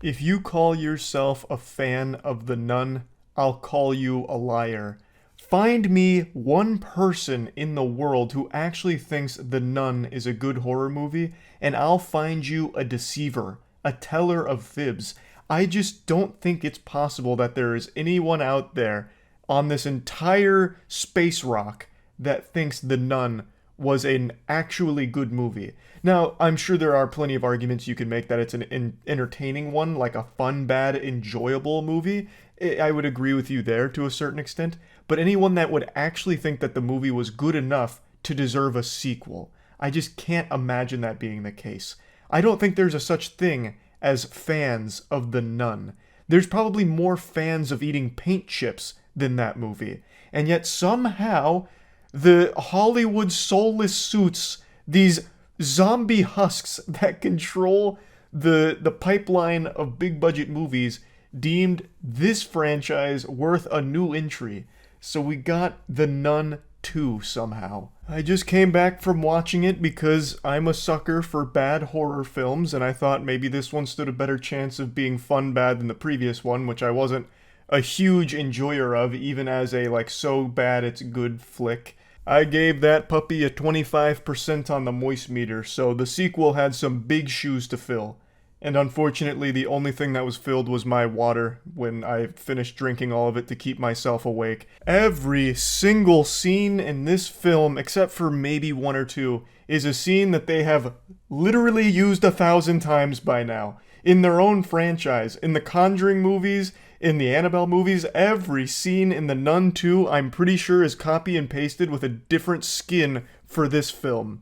If you call yourself a fan of The Nun, I'll call you a liar. Find me one person in the world who actually thinks The Nun is a good horror movie, and I'll find you a deceiver, a teller of fibs. I just don't think it's possible that there is anyone out there on this entire space rock that thinks The Nun was an actually good movie. Now, I'm sure there are plenty of arguments you can make that it's an entertaining one, like a fun, bad, enjoyable movie. I would agree with you there to a certain extent. But anyone that would actually think that the movie was good enough to deserve a sequel, I just can't imagine that being the case. I don't think there's a such thing as fans of The Nun. There's probably more fans of eating paint chips than that movie. And yet somehow the Hollywood soulless suits, these zombie husks that control the pipeline of big budget movies, deemed this franchise worth a new entry. So we got The Nun 2 somehow. I just came back from watching it because I'm a sucker for bad horror films, and I thought maybe this one stood a better chance of being fun bad than the previous one, which I wasn't a huge enjoyer of, even as a like so bad it's good flick. I gave that puppy a 25% on the moist meter, so the sequel had some big shoes to fill. And unfortunately, the only thing that was filled was my water when I finished drinking all of it to keep myself awake. Every single scene in this film, except for maybe one or two, is a scene that they have literally used 1,000 times by now. In their own franchise, in the Conjuring movies, in the Annabelle movies, every scene in The Nun 2, I'm pretty sure is copy and pasted with a different skin for this film.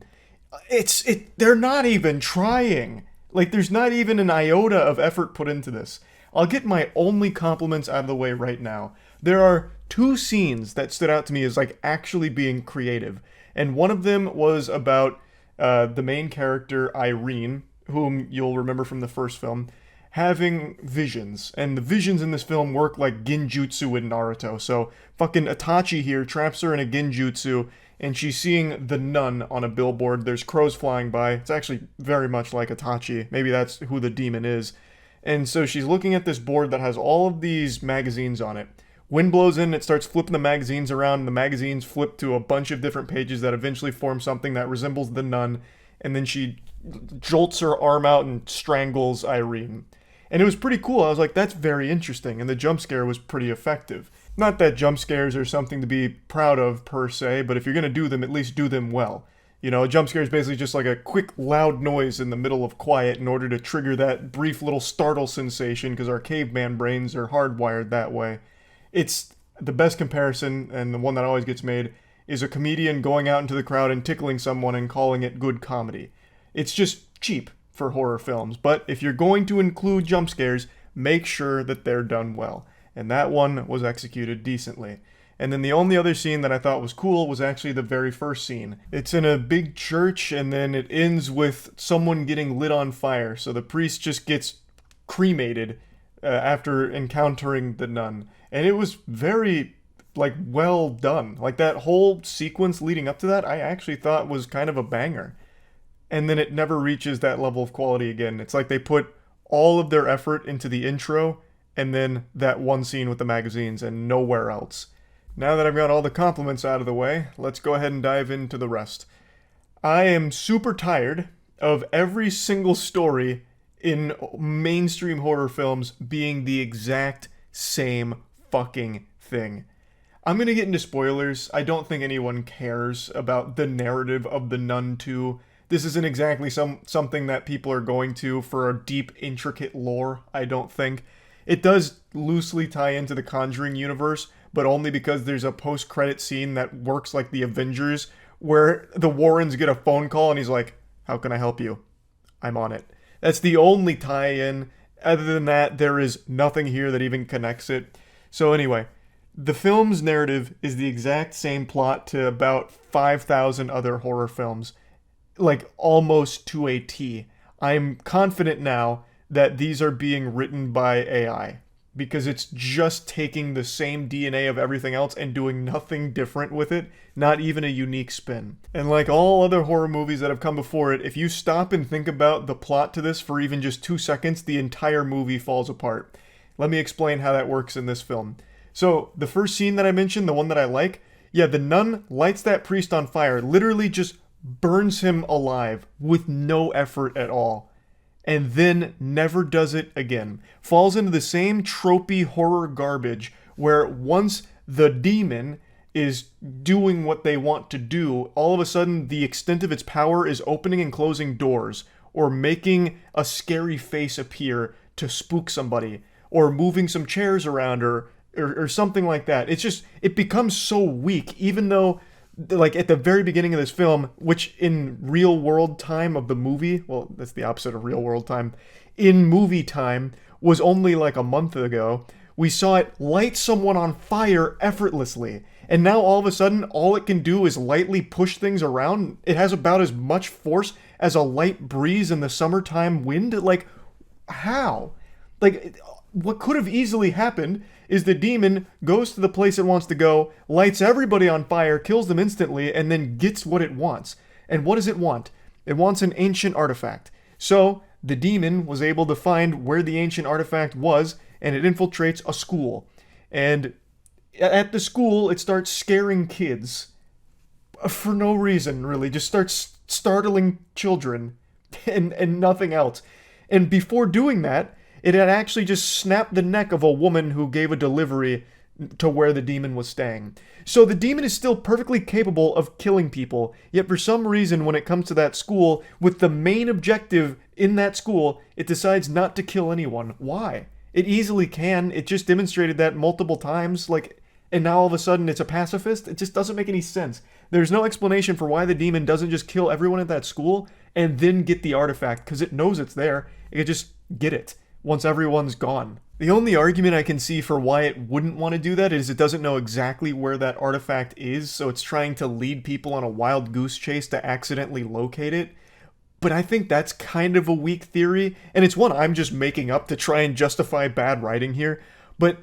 They're not even trying. Like, there's not even an iota of effort put into this. I'll get my only compliments out of the way right now. There are two scenes that stood out to me as, like, actually being creative. And one of them was about the main character, Irene, whom you'll remember from the first film, having visions. And the visions in this film work like genjutsu in Naruto. So, fucking Itachi here traps her in a genjutsu, and she's seeing the nun on a billboard. There's crows flying by. It's actually very much like Itachi. Maybe that's who the demon is. And so she's looking at this board that has all of these magazines on it. Wind blows in, it starts flipping the magazines around, and the magazines flip to a bunch of different pages that eventually form something that resembles the nun. And then she jolts her arm out and strangles Irene. And it was pretty cool. I was like, that's very interesting. And the jump scare was pretty effective. Not that jump scares are something to be proud of per se, but if you're going to do them, at least do them well. You know, a jump scare is basically just like a quick, loud noise in the middle of quiet in order to trigger that brief little startle sensation, because our caveman brains are hardwired that way. It's the best comparison, and the one that always gets made, is a comedian going out into the crowd and tickling someone and calling it good comedy. It's just cheap for horror films, but if you're going to include jump scares, make sure that they're done well. And that one was executed decently. And then the only other scene that I thought was cool was actually the very first scene. It's in a big church, and then it ends with someone getting lit on fire. So the priest just gets cremated after encountering the nun. And it was very, like, well done. Like, that whole sequence leading up to that, I actually thought was kind of a banger. And then it never reaches that level of quality again. It's like they put all of their effort into the intro, and then that one scene with the magazines, and nowhere else. Now that I've got all the compliments out of the way, let's go ahead and dive into the rest. I am super tired of every single story in mainstream horror films being the exact same fucking thing. I'm going to get into spoilers. I don't think anyone cares about the narrative of The Nun 2. This isn't exactly something that people are going to for a deep, intricate lore, I don't think. It does loosely tie into the Conjuring universe, but only because there's a post-credit scene that works like the Avengers, where the Warrens get a phone call and he's like, "How can I help you? I'm on it." That's the only tie-in. Other than that, there is nothing here that even connects it. So anyway, the film's narrative is the exact same plot to about 5,000 other horror films. Like, almost to a T. I'm confident now that these are being written by AI. because it's just taking the same DNA of everything else and doing nothing different with it, not even a unique spin. And like all other horror movies that have come before it, if you stop and think about the plot to this for even just 2 seconds, the entire movie falls apart. Let me explain how that works in this film. So, the first scene that I mentioned, the one that I like, yeah, the nun lights that priest on fire, literally just burns him alive with no effort at all. And then never does it again. Falls into the same tropey horror garbage where once the demon is doing what they want to do, all of a sudden the extent of its power is opening and closing doors, or making a scary face appear to spook somebody, or moving some chairs around, or something like that. It's just, it becomes so weak, even though, like, at the very beginning of this film, which in real world time of the movie, well, that's the opposite of real world time, in movie time was only like a month ago, we saw it light someone on fire effortlessly. And now all of a sudden, all it can do is lightly push things around. It has about as much force as a light breeze in the summertime wind. Like, how? Like, what could have easily happened is the demon goes to the place it wants to go, lights everybody on fire, kills them instantly, and then gets what it wants. And what does it want? It wants an ancient artifact. So, the demon was able to find where the ancient artifact was, and it infiltrates a school. And at the school, it starts scaring kids. For no reason, really. Just starts startling children, and nothing else. And before doing that, it had actually just snapped the neck of a woman who gave a delivery to where the demon was staying. So the demon is still perfectly capable of killing people, yet for some reason when it comes to that school, with the main objective in that school, it decides not to kill anyone. Why? It easily can. It just demonstrated that multiple times, like, and now all of a sudden it's a pacifist? It just doesn't make any sense. There's no explanation for why the demon doesn't just kill everyone at that school and then get the artifact, because it knows it's there. It could just get it once everyone's gone. The only argument I can see for why it wouldn't want to do that is it doesn't know exactly where that artifact is, so it's trying to lead people on a wild goose chase to accidentally locate it. But I think that's kind of a weak theory, and it's one I'm just making up to try and justify bad writing here. But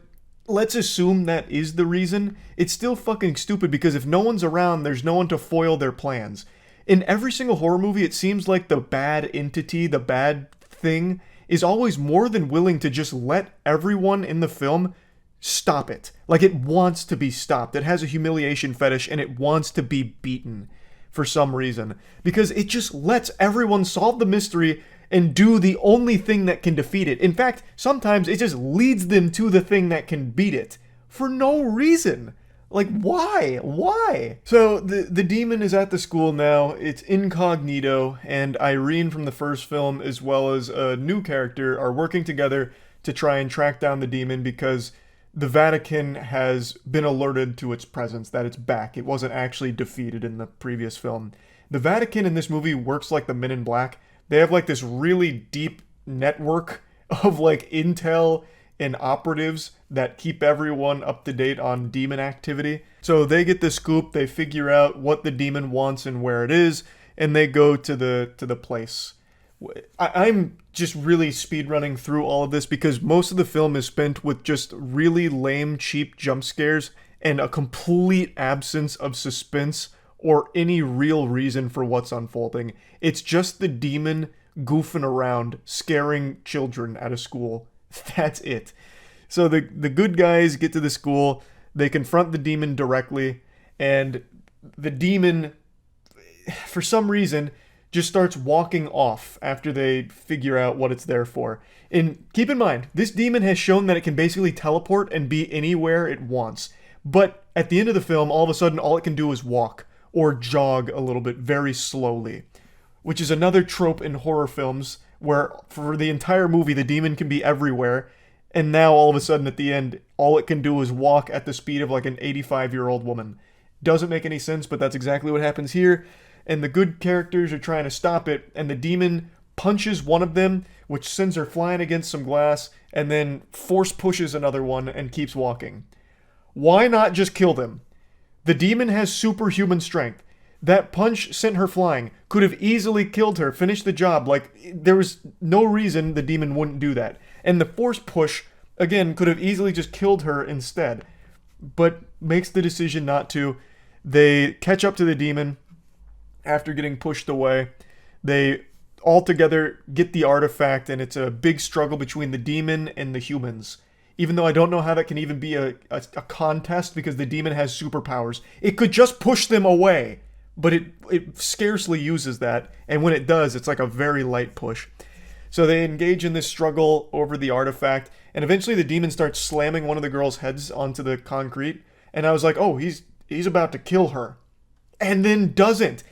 let's assume that is the reason. It's still fucking stupid, because if no one's around, there's no one to foil their plans. In every single horror movie, it seems like the bad entity, the bad thing, is always more than willing to just let everyone in the film stop it. Like, it wants to be stopped. It has a humiliation fetish, and it wants to be beaten for some reason. Because it just lets everyone solve the mystery and do the only thing that can defeat it. In fact, sometimes it just leads them to the thing that can beat it. For no reason. Like, why? Why? So, the demon is at the school now. It's incognito, and Irene from the first film, as well as a new character, are working together to try and track down the demon because the Vatican has been alerted to its presence, that it's back. It wasn't actually defeated in the previous film. The Vatican in this movie works like the Men in Black. They have like this really deep network of like intel and operatives that keep everyone up to date on demon activity. So they get the scoop, they figure out what the demon wants and where it is, and they go to the place. I'm just really speedrunning through all of this because most of the film is spent with just really lame, cheap jump scares and a complete absence of suspense or any real reason for what's unfolding. It's just the demon goofing around, scaring children at a school. That's it. So the good guys get to the school, they confront the demon directly, and the demon, for some reason, just starts walking off after they figure out what it's there for. And keep in mind, this demon has shown that it can basically teleport and be anywhere it wants. But at the end of the film, all of a sudden, all it can do is walk or jog a little bit very slowly, which is another trope in horror films where for the entire movie, the demon can be everywhere. And now all of a sudden at the end, all it can do is walk at the speed of like an 85-year-old woman. Doesn't make any sense, but that's exactly what happens here. And the good characters are trying to stop it, and the demon punches one of them, which sends her flying against some glass, and then force pushes another one and keeps walking. Why not just kill them? The demon has superhuman strength. That punch sent her flying. Could have easily killed her, finished the job. Like, there was no reason the demon wouldn't do that. And the force push again, could have easily just killed her instead, but makes the decision not to. They catch up to the demon after getting pushed away. They all together get the artifact, and it's a big struggle between the demon and the humans. Even though I don't know how that can even be a contest because the demon has superpowers. It could just push them away, but it scarcely uses that, and when it does, it's like a very light push. So they engage in this struggle over the artifact, and eventually the demon starts slamming one of the girls' heads onto the concrete, and I was like, oh, he's about to kill her. And then doesn't.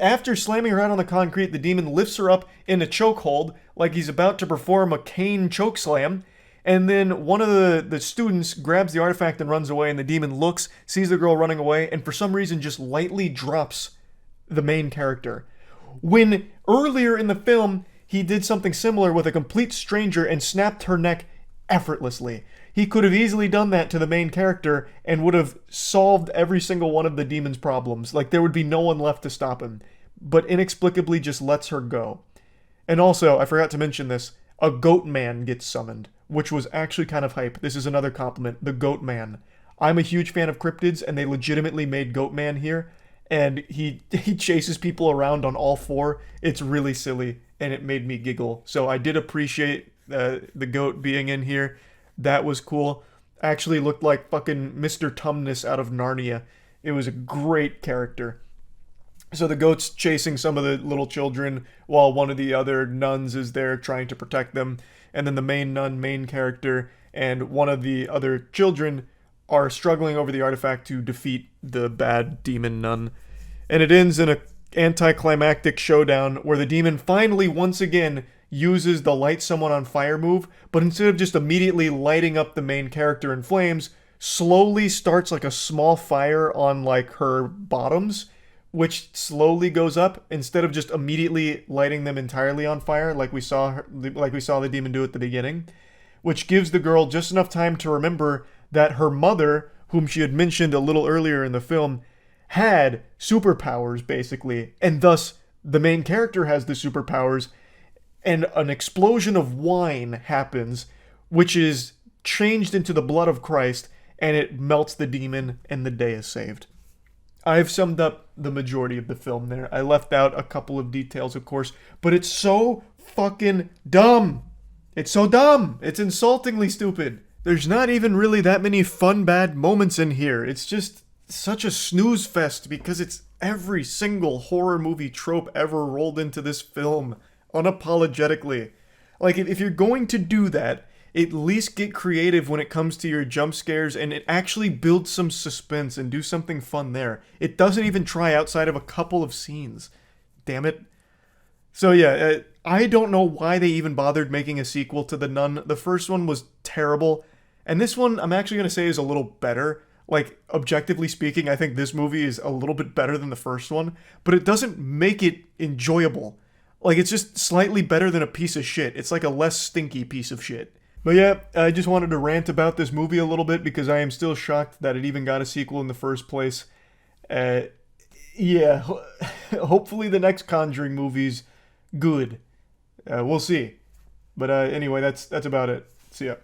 After slamming her head on the concrete, the demon lifts her up in a chokehold, like he's about to perform a cane choke slam, and then one of the students grabs the artifact and runs away, and the demon looks, sees the girl running away, and for some reason just lightly drops the main character. When earlier in the film, he did something similar with a complete stranger and snapped her neck effortlessly. He could have easily done that to the main character and would have solved every single one of the demon's problems. Like, there would be no one left to stop him. But inexplicably just lets her go. And also, I forgot to mention this, a goat man gets summoned, which was actually kind of hype. This is another compliment, the goat man. I'm a huge fan of cryptids, and they legitimately made goat man here. And he chases people around on all four. It's really silly, and it made me giggle. So I did appreciate the goat being in here. That was cool. Actually looked like fucking Mr. Tumnus out of Narnia. It was a great character. So the goat's chasing some of the little children while one of the other nuns is there trying to protect them. And then the main character, and one of the other children are struggling over the artifact to defeat the bad demon nun. And it ends in a anticlimactic showdown where the demon finally once again uses the light someone on fire move, but instead of just immediately lighting up the main character in flames, slowly starts like a small fire on like her bottoms, which slowly goes up instead of just immediately lighting them entirely on fire like we saw the demon do at the beginning, which gives the girl just enough time to remember that her mother, whom she had mentioned a little earlier in the film, had superpowers basically, and thus the main character has the superpowers. And an explosion of wine happens, which is changed into the blood of Christ, and it melts the demon, and the day is saved. I've summed up the majority of the film there. I left out a couple of details, of course, but it's so fucking dumb. It's so dumb. It's insultingly stupid. There's not even really that many fun, bad moments in here. It's just such a snooze fest because it's every single horror movie trope ever rolled into this film. Unapologetically. Like, if you're going to do that, at least get creative when it comes to your jump scares, and it actually builds some suspense and do something fun there. It doesn't even try outside of a couple of scenes. Damn it. So yeah, I don't know why they even bothered making a sequel to The Nun. The first one was terrible, and this one I'm actually going to say is a little better. Like, objectively speaking, I think this movie is a little bit better than the first one, but it doesn't make it enjoyable. Like, it's just slightly better than a piece of shit. It's like a less stinky piece of shit. But yeah, I just wanted to rant about this movie a little bit because I am still shocked that it even got a sequel in the first place. Yeah, hopefully the next Conjuring movie's good. We'll see. But anyway, that's about it. See ya.